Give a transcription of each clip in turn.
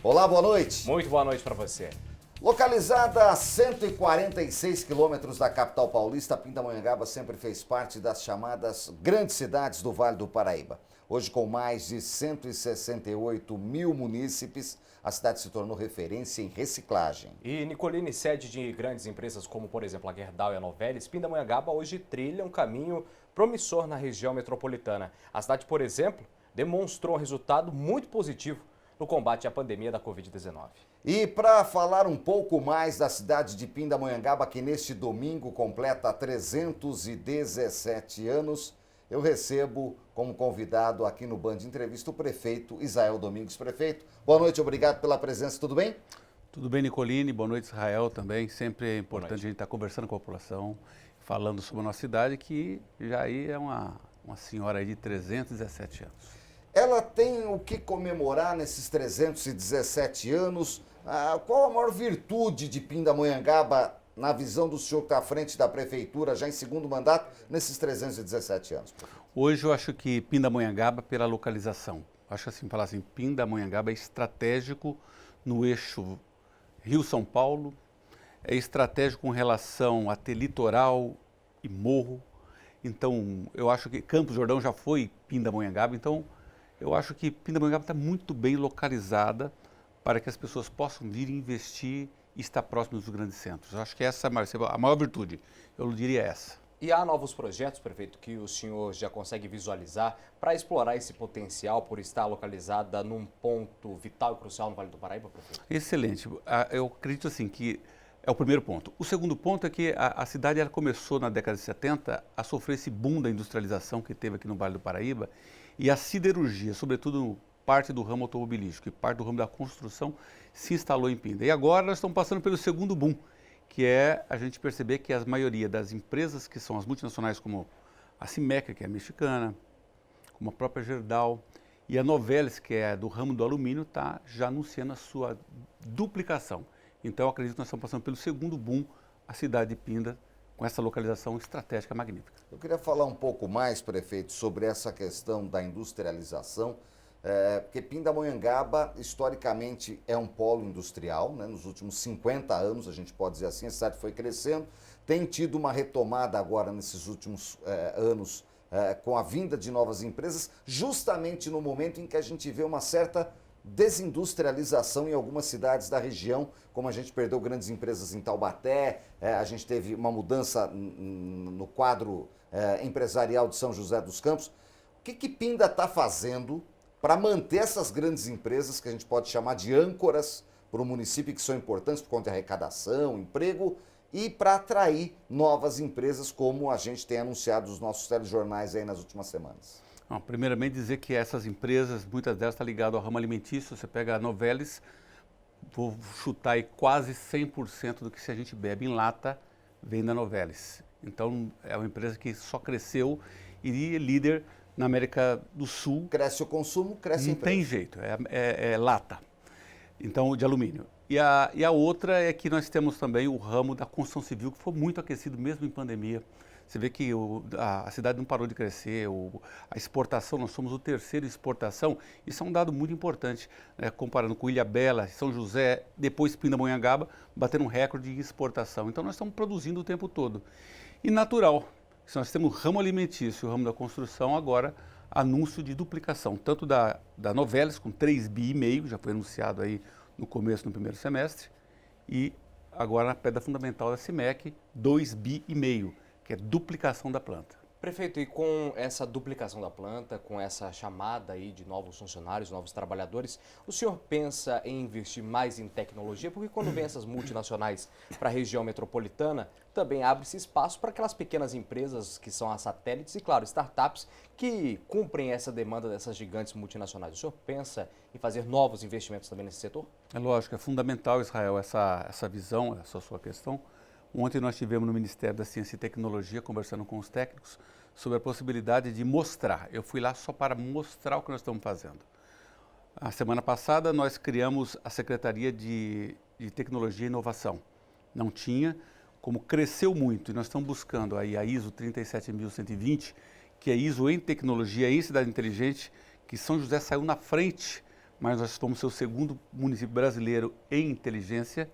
Olá, boa noite. Muito boa noite para você. Localizada a 146 quilômetros da capital paulista, Pindamonhangaba sempre fez parte das chamadas grandes cidades do Vale do Paraíba. Hoje, com mais de 168 mil munícipes, a cidade se tornou referência em reciclagem. E Nicolini, sede de grandes empresas como, por exemplo, a Gerdau e a Novelis, Pindamonhangaba hoje trilha um caminho promissor na região metropolitana. A cidade, por exemplo, demonstrou um resultado muito positivo no combate à pandemia da Covid-19. E para falar um pouco mais da cidade de Pindamonhangaba, que neste domingo completa 317 anos, eu recebo como convidado aqui no Band Entrevista o prefeito Israel Domingues. Prefeito, boa noite, obrigado pela presença, tudo bem? Tudo bem, Nicolini, boa noite, Israel, também. Sempre é importante a gente estar conversando com a população, falando sobre a nossa cidade, que já aí é uma senhora aí de 317 anos. Ela tem o que comemorar nesses 317 anos? Qual a maior virtude de Pindamonhangaba, na visão do senhor que está à frente da prefeitura, já em segundo mandato, nesses 317 anos? Hoje eu acho que Pindamonhangaba, pela localização, acho assim, falar assim, Pindamonhangaba é estratégico no eixo Rio-São Paulo, é estratégico com relação a ter litoral e morro. Então, eu acho que Campos do Jordão já foi Pindamonhangaba, então eu acho que Pindamonhangaba está muito bem localizada para que as pessoas possam vir investir e estar próximo dos grandes centros. Eu acho que essa é a maior virtude, eu diria essa. E há novos projetos, prefeito, que o senhor já consegue visualizar para explorar esse potencial por estar localizada num ponto vital e crucial no Vale do Paraíba, prefeito? Excelente. Eu acredito assim que é o primeiro ponto. O segundo ponto é que a cidade ela começou na década de 70 a sofrer esse boom da industrialização que teve aqui no Vale do Paraíba e a siderurgia, sobretudo parte do ramo automobilístico e parte do ramo da construção, se instalou em Pinda. E agora nós estamos passando pelo segundo boom, que é a gente perceber que a maioria das empresas que são as multinacionais, como a Cimeca, que é mexicana, como a própria Gerdau, e a Novelis, que é do ramo do alumínio, está já anunciando a sua duplicação. Então eu acredito que nós estamos passando pelo segundo boom, a cidade de Pinda, com essa localização estratégica magnífica. Eu queria falar um pouco mais, prefeito, sobre essa questão da industrialização, porque Pindamonhangaba, historicamente, é um polo industrial, né? Nos últimos 50 anos, a gente pode dizer assim, a cidade foi crescendo, tem tido uma retomada agora nesses últimos anos com a vinda de novas empresas, justamente no momento em que a gente vê uma certa desindustrialização em algumas cidades da região, como a gente perdeu grandes empresas em Taubaté, a gente teve uma mudança no quadro empresarial de São José dos Campos. O que Pinda está fazendo para manter essas grandes empresas, que a gente pode chamar de âncoras para o município, que são importantes por conta de arrecadação, emprego, e para atrair novas empresas, como a gente tem anunciado nos nossos telejornais aí nas últimas semanas? Não, primeiramente dizer que essas empresas, muitas delas estão ligadas ao ramo alimentício. Você pega a Novelis, vou chutar aí quase 100% do que se a gente bebe em lata vem da Novelis. Então é uma empresa que só cresceu e é líder na América do Sul. Cresce o consumo, cresce a empresa. Não tem jeito, é lata, então de alumínio. E a outra é que nós temos também o ramo da construção civil, que foi muito aquecido mesmo em pandemia. Você vê que a cidade não parou de crescer, a exportação, nós somos o terceiro em exportação, isso é um dado muito importante, né? Comparando com Ilhabela, São José, depois Pindamonhangaba, batendo um recorde de exportação. Então nós estamos produzindo o tempo todo. E natural, se nós temos o ramo alimentício e o ramo da construção, agora anúncio de duplicação, tanto da Novelis, com 3,5 bi, já foi anunciado aí no começo, no primeiro semestre, e agora na pedra fundamental da Cimec, 2,5 bi, que é duplicação da planta. Prefeito, e com essa duplicação da planta, com essa chamada aí de novos funcionários, novos trabalhadores, o senhor pensa em investir mais em tecnologia? Porque quando vem essas multinacionais para a região metropolitana, também abre-se espaço para aquelas pequenas empresas que são as satélites e, claro, startups que cumprem essa demanda dessas gigantes multinacionais. O senhor pensa em fazer novos investimentos também nesse setor? É lógico, é fundamental, Israel, essa visão, essa sua questão. Ontem nós tivemos no Ministério da Ciência e Tecnologia, conversando com os técnicos, sobre a possibilidade de mostrar. Eu fui lá só para mostrar o que nós estamos fazendo. A semana passada nós criamos a Secretaria de Tecnologia e Inovação. Não tinha, como cresceu muito, e nós estamos buscando aí a ISO 37120, que é ISO em tecnologia, em cidade inteligente, que São José saiu na frente mas nós vamos ser o segundo município brasileiro em inteligência.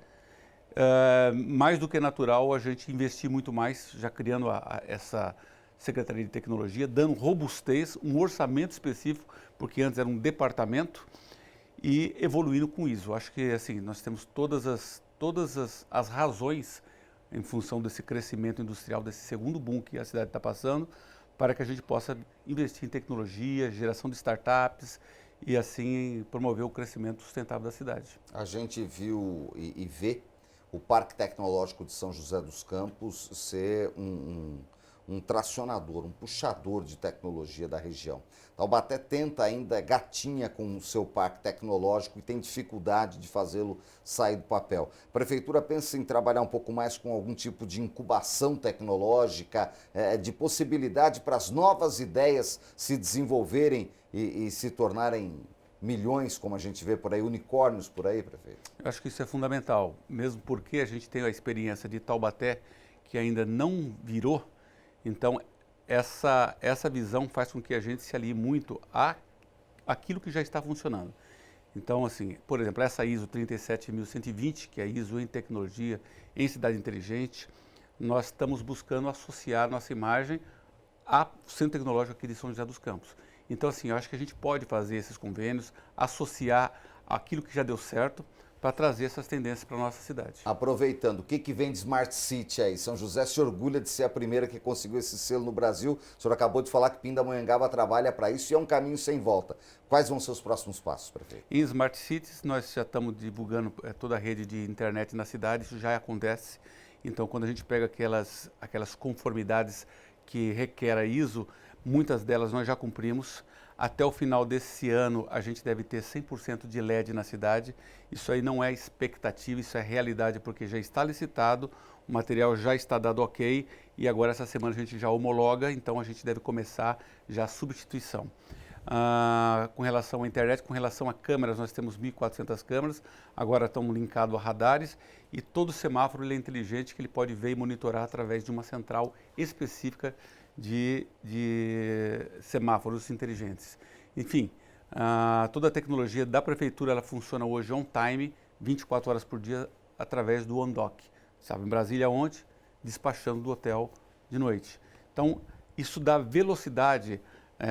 Mais do que natural a gente investir muito mais, já criando essa Secretaria de Tecnologia, dando robustez, um orçamento específico, porque antes era um departamento, e evoluindo com isso. Acho que assim, nós temos todas as razões em função desse crescimento industrial, desse segundo boom que a cidade está passando, para que a gente possa investir em tecnologia, geração de startups e assim promover o crescimento sustentável da cidade. A gente viu e vê o Parque Tecnológico de São José dos Campos ser um tracionador, um puxador de tecnologia da região. Taubaté tenta ainda, gatinha com o seu parque tecnológico e tem dificuldade de fazê-lo sair do papel. A Prefeitura pensa em trabalhar um pouco mais com algum tipo de incubação tecnológica, de possibilidade para as novas ideias se desenvolverem e se tornarem milhões, como a gente vê por aí, unicórnios por aí, prefeito? Eu acho que isso é fundamental, mesmo porque a gente tem a experiência de Taubaté, que ainda não virou. Então, essa visão faz com que a gente se alie muito àquilo que já está funcionando. Então, assim, por exemplo, essa ISO 37120, que é a ISO em tecnologia, em cidade inteligente, nós estamos buscando associar nossa imagem ao Centro Tecnológico aqui de São José dos Campos. Então, assim, eu acho que a gente pode fazer esses convênios, associar aquilo que já deu certo, para trazer essas tendências para a nossa cidade. Aproveitando, o que vem de Smart City aí? São José se orgulha de ser a primeira que conseguiu esse selo no Brasil. O senhor acabou de falar que Pindamonhangaba trabalha para isso e é um caminho sem volta. Quais vão ser os próximos passos, prefeito? Em Smart Cities, nós já estamos divulgando toda a rede de internet na cidade, isso já acontece. Então, quando a gente pega aquelas conformidades que requer a ISO, muitas delas nós já cumprimos. Até o final desse ano, a gente deve ter 100% de LED na cidade. Isso aí não é expectativa, isso é realidade, porque já está licitado, o material já está dado ok, e agora essa semana a gente já homologa, então a gente deve começar já a substituição. Com relação à internet, com relação a câmeras, nós temos 1.400 câmeras, agora estão linkados a radares, e todo semáforo ele é inteligente, que ele pode ver e monitorar através de uma central específica de semáforos inteligentes. Enfim, toda a tecnologia da prefeitura ela funciona hoje on time, 24 horas por dia, através do OnDock. Sabe, em Brasília ontem, despachando do hotel de noite. Então, isso dá velocidade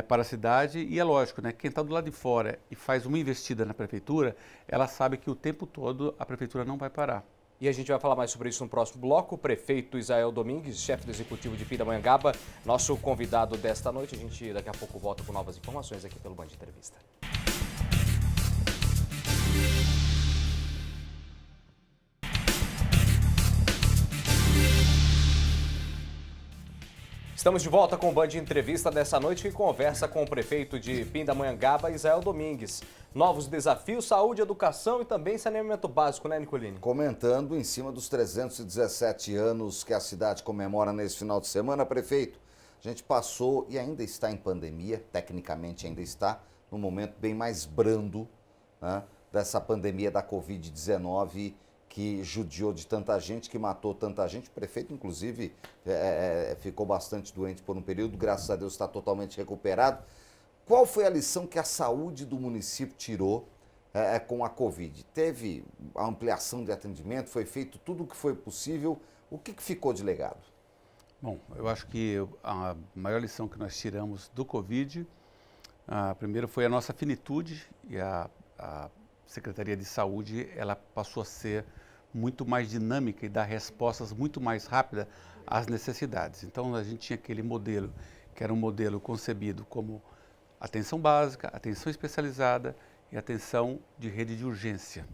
para a cidade e é lógico, né? Quem está do lado de fora e faz uma investida na prefeitura, ela sabe que o tempo todo a prefeitura não vai parar. E a gente vai falar mais sobre isso no próximo bloco. O prefeito Israel Domingues, chefe do executivo de Pindamonhangaba, nosso convidado desta noite. A gente daqui a pouco volta com novas informações aqui pelo Band Entrevista. Estamos de volta com o Band Entrevista dessa noite, que conversa com o prefeito de Pindamonhangaba, Israel Domingues. Novos desafios, saúde, educação e também saneamento básico, né, Nicolini? Comentando em cima dos 317 anos que a cidade comemora nesse final de semana, prefeito, a gente passou e ainda está em pandemia, tecnicamente ainda está, num momento bem mais brando, né, dessa pandemia da Covid-19, que judiou de tanta gente, que matou tanta gente. O prefeito, inclusive, ficou bastante doente por um período, graças a Deus está totalmente recuperado. Qual foi a lição que a saúde do município tirou com a Covid? Teve a ampliação de atendimento, foi feito tudo o que foi possível. O que ficou de legado? Bom, eu acho que a maior lição que nós tiramos do Covid, primeiro foi a nossa finitude, e a Secretaria de Saúde ela passou a ser muito mais dinâmica e dar respostas muito mais rápidas às necessidades. Então a gente tinha aquele modelo, que era um modelo concebido como atenção básica, atenção especializada e atenção de rede de urgência.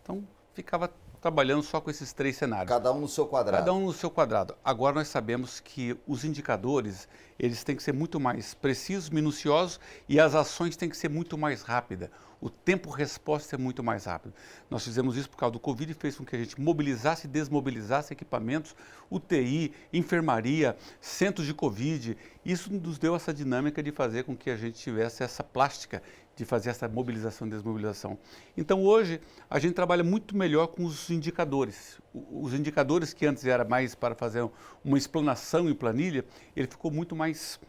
Então ficava trabalhando só com esses três cenários. Cada um no seu quadrado. Cada um no seu quadrado. Agora nós sabemos que os indicadores, eles têm que ser muito mais precisos, minuciosos, e as ações têm que ser muito mais rápidas. O tempo-resposta é muito mais rápido. Nós fizemos isso por causa do Covid e fez com que a gente mobilizasse e desmobilizasse equipamentos, UTI, enfermaria, centros de Covid. Isso nos deu essa dinâmica de fazer com que a gente tivesse essa plástica de fazer essa mobilização e desmobilização. Então hoje a gente trabalha muito melhor com os indicadores. Os indicadores que antes era mais para fazer uma explanação em planilha, ele ficou muito mais,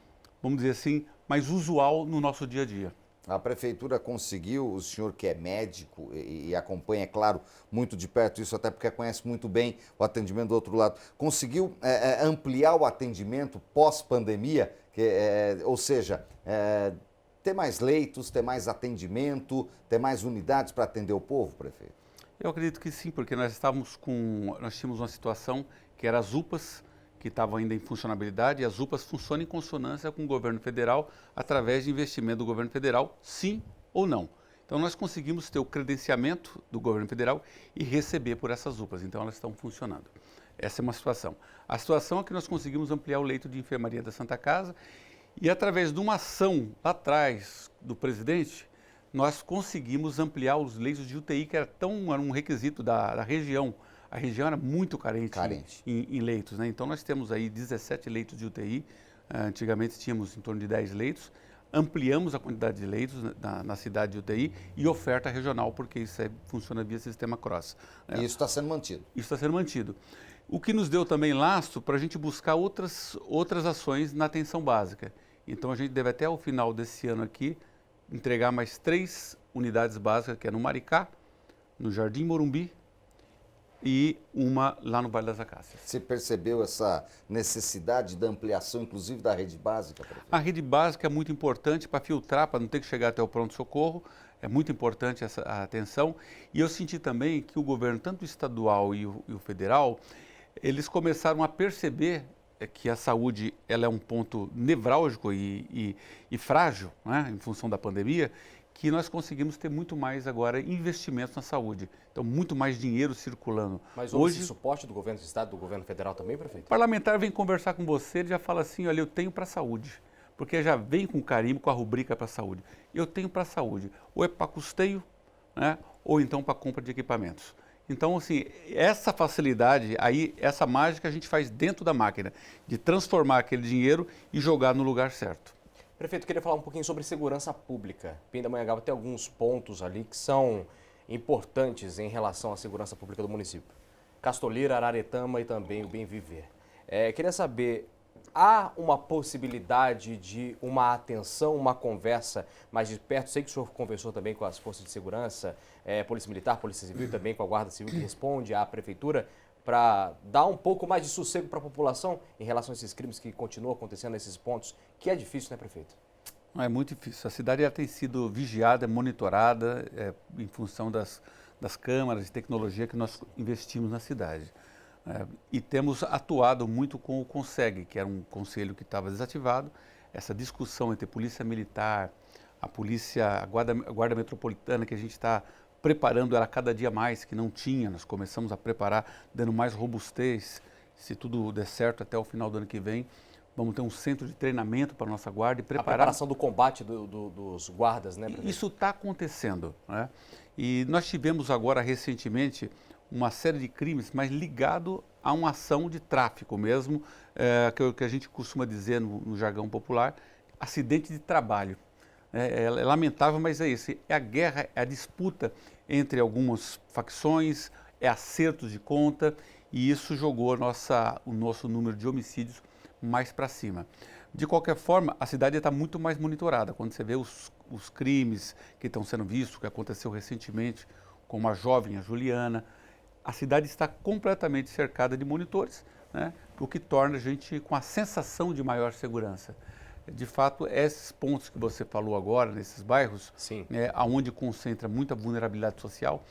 vamos dizer assim, mais usual no nosso dia a dia. A prefeitura conseguiu, o senhor que é médico e acompanha, é claro, muito de perto isso, até porque conhece muito bem o atendimento do outro lado, conseguiu ampliar o atendimento pós-pandemia, ou seja, ter mais leitos, ter mais atendimento, ter mais unidades para atender o povo, prefeito? Eu acredito que sim, porque nós tínhamos uma situação que era as UPAs, que estavam ainda em funcionabilidade, e as UPAs funcionam em consonância com o governo federal através de investimento do governo federal, sim ou não. Então nós conseguimos ter o credenciamento do governo federal e receber por essas UPAs, então elas estão funcionando. Essa é uma situação. A situação é que nós conseguimos ampliar o leito de enfermaria da Santa Casa e através de uma ação lá atrás do presidente, nós conseguimos ampliar os leitos de UTI, que era um requisito da região. A região era muito carente. Em leitos, né? Então nós temos aí 17 leitos de UTI, antigamente tínhamos em torno de 10 leitos, ampliamos a quantidade de leitos na cidade de UTI e oferta regional, porque isso funciona via sistema cross. E isso está sendo mantido? Isso está sendo mantido. O que nos deu também lastro para a gente buscar outras ações na atenção básica. Então a gente deve até o final desse ano aqui entregar mais 3 unidades básicas, que é no Maricá, no Jardim Morumbi, e uma lá no Vale das Acácias. Você percebeu essa necessidade da ampliação, inclusive, da rede básica, prefeito? A rede básica é muito importante para filtrar, para não ter que chegar até o pronto-socorro. É muito importante a atenção. E eu senti também que o governo, tanto o estadual e o federal, eles começaram a perceber que a saúde ela é um ponto nevrálgico e frágil, né, em função da pandemia, que nós conseguimos ter muito mais agora investimentos na saúde. Então, muito mais dinheiro circulando. Mas houve esse suporte do governo do estado, do governo federal também, prefeito? O parlamentar vem conversar com você, ele já fala assim, olha, eu tenho para a saúde. Porque já vem com carimbo, com a rubrica para a saúde. Eu tenho para a saúde. Ou é para custeio, né, ou então para compra de equipamentos. Então, assim, essa facilidade, aí, essa mágica a gente faz dentro da máquina, de transformar aquele dinheiro e jogar no lugar certo. Prefeito, queria falar um pouquinho sobre segurança pública. Pindamonhangaba tem alguns pontos ali que são importantes em relação à segurança pública do município. Castoleira, Araretama e também o Bem Viver. Queria saber, há uma possibilidade de uma atenção, uma conversa mais de perto? Sei que o senhor conversou também com as forças de segurança, Polícia Militar, Polícia Civil e também com a Guarda Civil que responde à Prefeitura, para dar um pouco mais de sossego para a população em relação a esses crimes que continuam acontecendo nesses pontos, que é difícil, né, prefeito? É muito difícil. A cidade tem sido vigiada, monitorada em função das câmaras de tecnologia que nós investimos na cidade. E temos atuado muito com o CONSEG, que era um conselho que estava desativado. Essa discussão entre Polícia Militar, a Guarda Metropolitana, que a gente está preparando ela cada dia mais, que não tinha, nós começamos a preparar, dando mais robustez, se tudo der certo até o final do ano que vem, vamos ter um centro de treinamento para a nossa guarda e preparar... A preparação do combate dos guardas, né, prefeito? Isso está acontecendo, né? E nós tivemos agora, recentemente, uma série de crimes, mas ligado a uma ação de tráfico mesmo, que a gente costuma dizer no jargão popular, acidente de trabalho. É lamentável, mas é isso. É a guerra, é a disputa entre algumas facções, é acertos de conta, e isso jogou o nosso número de homicídios mais para cima. De qualquer forma, a cidade está muito mais monitorada. Quando você vê os crimes que estão sendo vistos, que aconteceu recentemente com uma jovem, a Juliana, a cidade está completamente cercada de monitores, né, o que torna a gente com a sensação de maior segurança. De fato, esses pontos que você falou agora, nesses bairros, onde concentra muita vulnerabilidade social,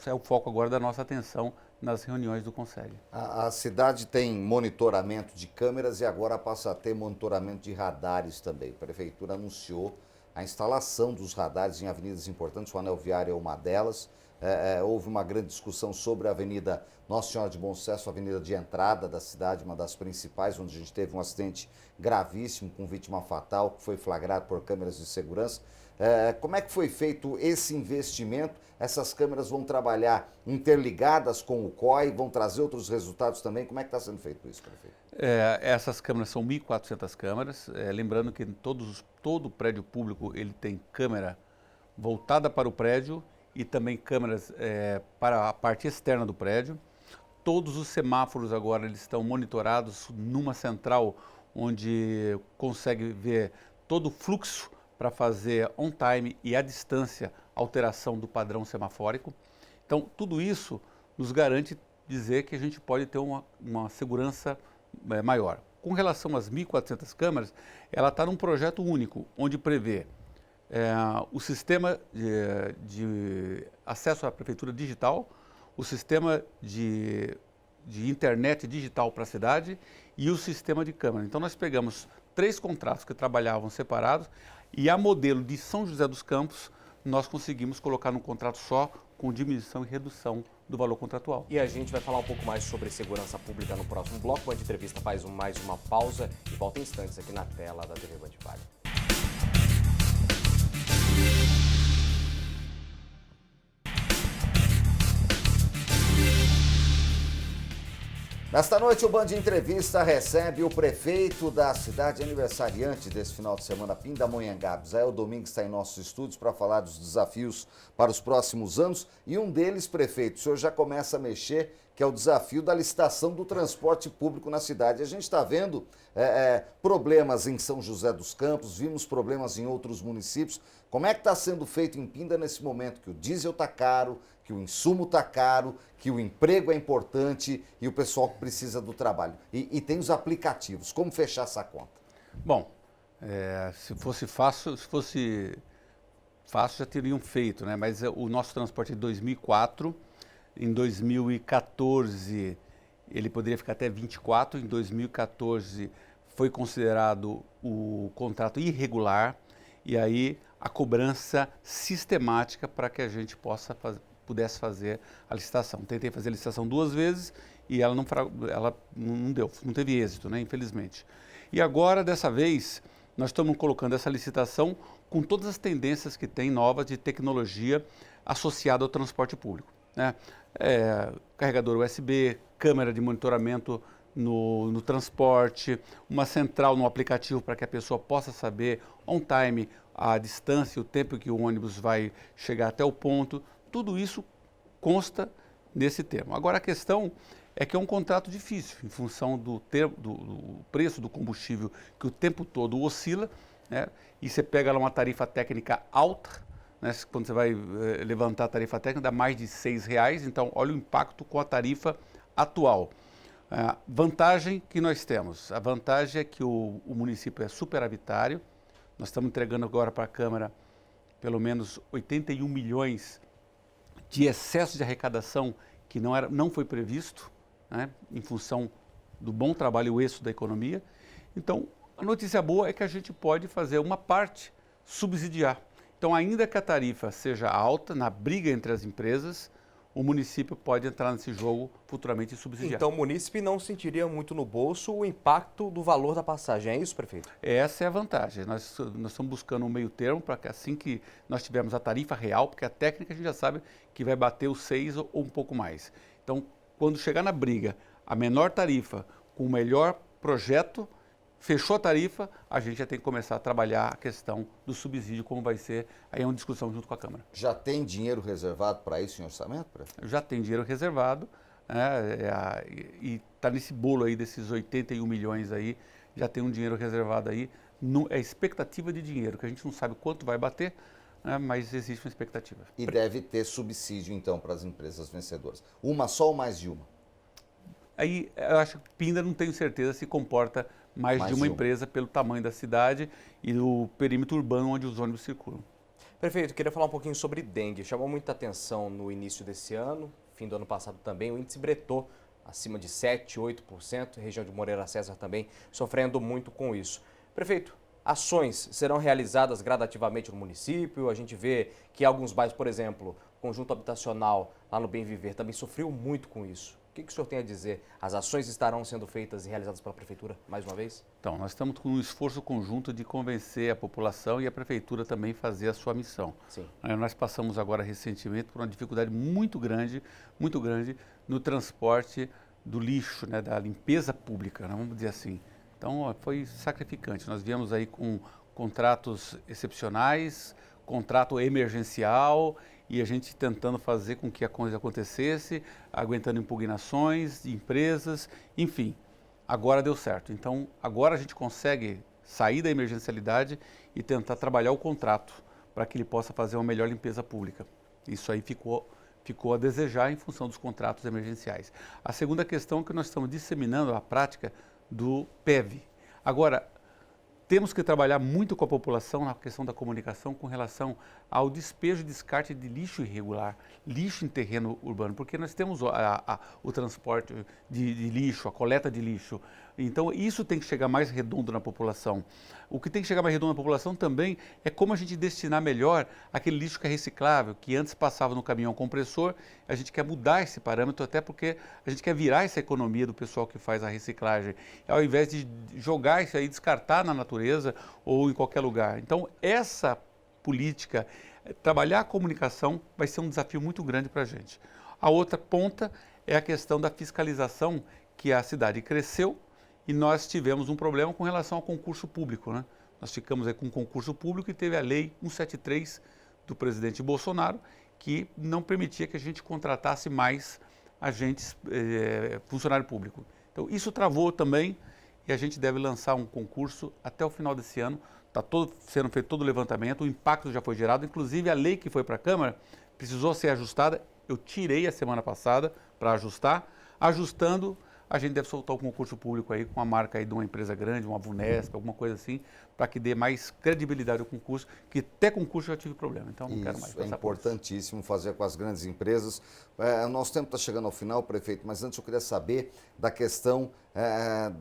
é o foco agora da nossa atenção nas reuniões do Conselho. A cidade tem monitoramento de câmeras e agora passa a ter monitoramento de radares também. A Prefeitura anunciou a instalação dos radares em avenidas importantes, o Anel Viário é uma delas. Houve uma grande discussão sobre a Avenida Nossa Senhora de Bom Sucesso, a avenida de entrada da cidade, uma das principais, onde a gente teve um acidente gravíssimo com vítima fatal, que foi flagrado por câmeras de segurança. Como é que foi feito esse investimento? Essas câmeras vão trabalhar interligadas com o COI, vão trazer outros resultados também? Como é que está sendo feito isso, prefeito? Essas câmeras são 1.400 câmeras, lembrando que todo prédio público ele tem câmera voltada para o prédio e também câmeras para a parte externa do prédio. Todos os semáforos agora eles estão monitorados numa central onde consegue ver todo o fluxo para fazer on time e à distância alteração do padrão semafórico. Então, tudo isso nos garante dizer que a gente pode ter uma segurança maior. Com relação às 1.400 câmeras, ela está num projeto único, onde prevê o sistema de acesso à prefeitura digital, o sistema de internet digital para a cidade e o sistema de câmera. Então nós pegamos 3 contratos que trabalhavam separados e a modelo de São José dos Campos nós conseguimos colocar num contrato só com diminuição e redução do valor contratual. E a gente vai falar um pouco mais sobre segurança pública no próximo bloco. A entrevista faz mais uma pausa e volta em instantes aqui na tela da TV Band Vale. Nesta noite, o Band Entrevista recebe o prefeito da cidade aniversariante desse final de semana, Pindamonhangaba. Israel Domingues está em nossos estúdios para falar dos desafios para os próximos anos. E um deles, prefeito, o senhor já começa a mexer, que é o desafio da licitação do transporte público na cidade. A gente está vendo problemas em São José dos Campos, vimos problemas em outros municípios. Como é que está sendo feito em Pinda nesse momento que o diesel está caro, que o insumo está caro, que o emprego é importante e o pessoal precisa do trabalho? E tem os aplicativos. Como fechar essa conta? Bom, se fosse fácil já teriam feito, né? Mas o nosso transporte é de 2004, em 2014 ele poderia ficar até 24, em 2014 foi considerado o contrato irregular e aí a cobrança sistemática para que a gente pudesse fazer a licitação. Tentei fazer a licitação 2 vezes e ela não deu, não teve êxito, né, infelizmente. E agora, dessa vez, nós estamos colocando essa licitação com todas as tendências que tem novas de tecnologia associada ao transporte público, né? Carregador USB, câmera de monitoramento no transporte, uma central no aplicativo para que a pessoa possa saber on time a distância, o tempo que o ônibus vai chegar até o ponto. Tudo isso consta nesse termo. Agora a questão é que é um contrato difícil, em função do preço do combustível que o tempo todo oscila, né? E você pega lá uma tarifa técnica alta, né? Quando você vai levantar a tarifa técnica dá mais de R$6, então olha o impacto com a tarifa atual. Vantagem que nós temos, a vantagem é que o município é superavitário, nós estamos entregando agora para a Câmara pelo menos 81 milhões de excesso de arrecadação que não foi previsto, né, em função do bom trabalho e o êxito da economia. Então, a notícia boa é que a gente pode fazer uma parte subsidiar. Então, ainda que a tarifa seja alta, na briga entre as empresas, o município pode entrar nesse jogo futuramente e subsidiar. Então, o município não sentiria muito no bolso o impacto do valor da passagem, é isso, prefeito? Essa é a vantagem. Nós estamos buscando um meio termo para que assim que nós tivermos a tarifa real, porque a técnica a gente já sabe que vai bater os 6 ou um pouco mais. Então, quando chegar na briga, a menor tarifa com o melhor projeto, fechou a tarifa, a gente já tem que começar a trabalhar a questão do subsídio, como vai ser, aí é uma discussão junto com a Câmara. Já tem dinheiro reservado para isso em orçamento, prefeito? Já tem dinheiro reservado, né, e está nesse bolo aí desses 81 milhões aí, já tem um dinheiro reservado aí, é expectativa de dinheiro, que a gente não sabe quanto vai bater, né, mas existe uma expectativa. E deve ter subsídio então para as empresas vencedoras. Uma só ou mais de uma? Aí eu acho que Pinda não tenho certeza se comporta mais de uma empresa pelo tamanho da cidade e o perímetro urbano onde os ônibus circulam. Prefeito, queria falar um pouquinho sobre dengue. Chamou muita atenção no início desse ano, fim do ano passado também, o índice bretou acima de 7%, 8%, região de Moreira César também sofrendo muito com isso. Prefeito, ações serão realizadas gradativamente no município? A gente vê que alguns bairros, por exemplo, o conjunto habitacional lá no Bem Viver também sofreu muito com isso. O que o senhor tem a dizer? As ações estarão sendo feitas e realizadas pela Prefeitura mais uma vez? Então, nós estamos com um esforço conjunto de convencer a população e a Prefeitura também fazer a sua missão. Sim. Nós passamos agora recentemente por uma dificuldade muito grande no transporte do lixo, né, da limpeza pública, né, vamos dizer assim. Então, foi sacrificante. Nós viemos aí com contratos excepcionais, contrato emergencial, e a gente tentando fazer com que a coisa acontecesse, aguentando impugnações de empresas, enfim, agora deu certo. Então, agora a gente consegue sair da emergencialidade e tentar trabalhar o contrato para que ele possa fazer uma melhor limpeza pública. Isso aí ficou a desejar em função dos contratos emergenciais. A segunda questão é que nós estamos disseminando a prática do PEV. Agora, temos que trabalhar muito com a população na questão da comunicação com relação ao despejo e descarte de lixo irregular, lixo em terreno urbano, porque nós temos o transporte de lixo, a coleta de lixo. Então, isso tem que chegar mais redondo na população. O que tem que chegar mais redondo na população também é como a gente destinar melhor aquele lixo que é reciclável, que antes passava no caminhão compressor. A gente quer mudar esse parâmetro, até porque a gente quer virar essa economia do pessoal que faz a reciclagem, ao invés de jogar isso aí, descartar na natureza ou em qualquer lugar. Então, essa política, trabalhar a comunicação vai ser um desafio muito grande para a gente. A outra ponta é a questão da fiscalização, que a cidade cresceu e nós tivemos um problema com relação ao concurso público, né? Nós ficamos aí com um concurso público e teve a lei 173 do presidente Bolsonaro, que não permitia que a gente contratasse mais agentes, funcionário público. Então, isso travou também e a gente deve lançar um concurso até o final desse ano. Está sendo feito todo o levantamento, o impacto já foi gerado, inclusive a lei que foi para a Câmara precisou ser ajustada. Eu tirei a semana passada para ajustar. Ajustando, a gente deve soltar o concurso público aí com a marca aí de uma empresa grande, uma Vunesp, alguma coisa assim, para que dê mais credibilidade ao concurso, que até concurso eu já tive problema, então não quero mais passar. Isso é importantíssimo fazer com as grandes empresas. O nosso tempo está chegando ao final, prefeito, mas antes eu queria saber da questão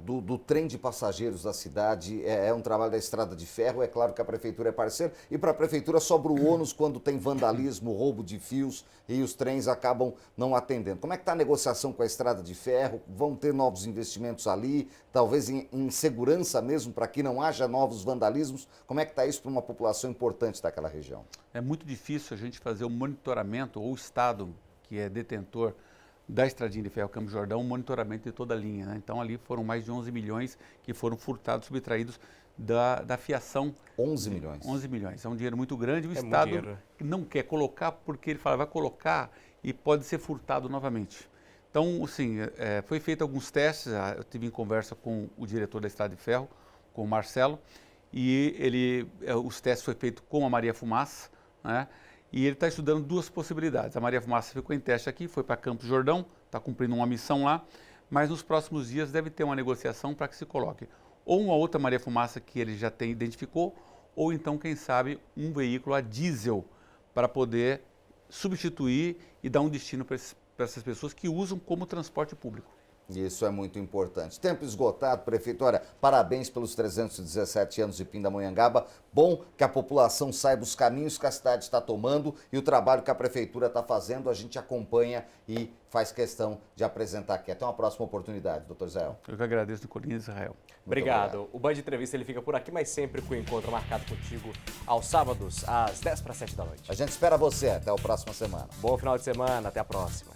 do trem de passageiros da cidade. É um trabalho da Estrada de Ferro, é claro que a prefeitura é parceira, e para a prefeitura sobra o ônus quando tem vandalismo, roubo de fios e os trens acabam não atendendo. Como é que está a negociação com a Estrada de Ferro? Vão ter novos investimentos ali, talvez em segurança mesmo, para que não haja novos vandalismos? Como é que está isso para uma população importante daquela região? É muito difícil a gente fazer o monitoramento, ou o Estado, que é detentor da Estradinha de Ferro Campos do Jordão, um monitoramento de toda a linha, né? Então ali foram mais de 11 milhões que foram furtados, subtraídos da fiação. 11 milhões? 11 milhões, é um dinheiro muito grande, o Estado não quer colocar porque ele fala, vai colocar e pode ser furtado novamente. Então, assim, foi feito alguns testes, eu tive em conversa com o diretor da Estrada de Ferro, com o Marcelo, e os testes foram feitos com a Maria Fumaça, né? E ele está estudando duas possibilidades. A Maria Fumaça ficou em teste aqui, foi para Campos do Jordão, está cumprindo uma missão lá, mas nos próximos dias deve ter uma negociação para que se coloque ou uma outra Maria Fumaça que ele já identificou, ou então, quem sabe, um veículo a diesel para poder substituir e dar um destino para essas pessoas que usam como transporte público. Isso é muito importante. Tempo esgotado, prefeito. Olha, parabéns pelos 317 anos de Pindamonhangaba. Bom que a população saiba os caminhos que a cidade está tomando e o trabalho que a prefeitura está fazendo. A gente acompanha e faz questão de apresentar aqui. Até uma próxima oportunidade, doutor Israel. Eu que agradeço, Nicolino Israel. Obrigado. O Band Entrevista ele fica por aqui, mas sempre com o encontro marcado contigo aos sábados, às 6:50 da noite. A gente espera você. Até a próxima semana. Bom final de semana. Até a próxima.